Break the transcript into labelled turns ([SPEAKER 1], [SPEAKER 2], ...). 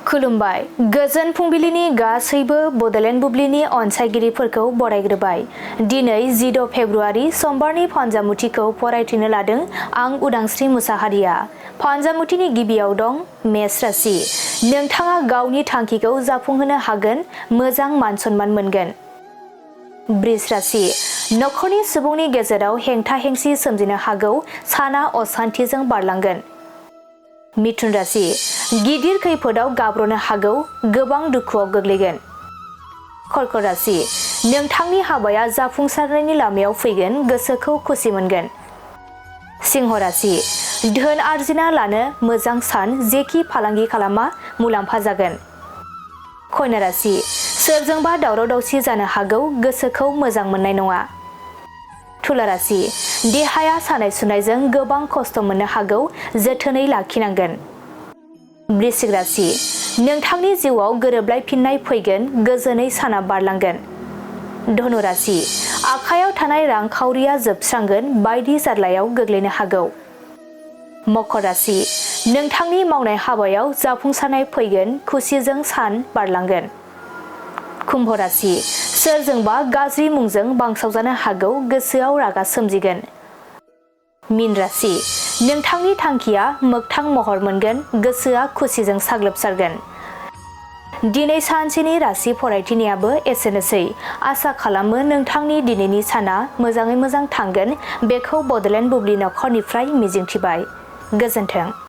[SPEAKER 1] खुलुमबाय गोजोन फुंबिलिनि गासैबो बडलेण्ड बुब्लिनि अनसायगिरिफोरखौ बरायग्रोबाय। दिनै 10 फेब्रुआरि समबारनि फानजामुथिखौ फरायथिनो लादों आं उदांस्रि मुसाहारिया। फानजामुथिनि गिबियाव दं मेष राशि। नोंथाङा गावनि थांखिखौ जाफुंहोनो हागोन, मोजां मान सन्मान मोनगोन। वृष राशि। नखरनि सुबुंनि गेजेराव हेंथा हेंसि सोमजिनो हागौ, साना असान्थिजों बारलांगोन। मिथुन राशि। गिदिर खैफोदाव गाब्रनो हागौ, गोबां दुखुआव गोग्लैगोन। कर्कट राशि। नोंथांनि हाबाया जाफुंसारनायनि लामायाव फैगोन, गोसोखौ खुसि मोनगोन। सिंह राशि। धोन आरजिना लानो मोजां सान, जेखि फालांगि खालामा मुलाम्फा जागोन। कन्या राशि। सोरजोंबा दावराव दावसि जानो हागौ, गोसोखौ मोजां मोननाय नङा। तुला राशि। देहाया सानाय सुनायजों गोबां खस्थ' मोननो हागौ, जोथोनै लाखिनांगोन। वृश्चिक राशि। नोंथांनि जिउआव गोरोबलायफिननाय फैगोन, गोजोनै साना बारलांगोन। धनु राशि। आखायाव थानाय रांखावरिया जोबस्रांगोन, बायदि जारलायाव गोग्लैनो हागौ। मकर राशि। नोंथांनि मावनाय हाबायाव जाफुंसारनाय फैगोन, खुसिजों सान बारलांगोन। कुम्भ राशि। सोरजोंबा गाज्रि मुंजों बांसावजानो हागौ, गोसोआव रागा सोमजिगोन। मीन राशि। नोंथांनि थांखिया मोगथां महर मोनगोन, गोसोआ खुसिजों साग्लोबसारगोन। दिनै सानसेनि राशि फरायथिनायाबो एसेनोसै। आसा खालामो नोंथांनि दिनैनि साना मोजाङै मोजां थांगोन, बेखौ बडलेण्ड बुब्लि नखरनिफ्राय मिजिंथिबाय। गोजोन्थों।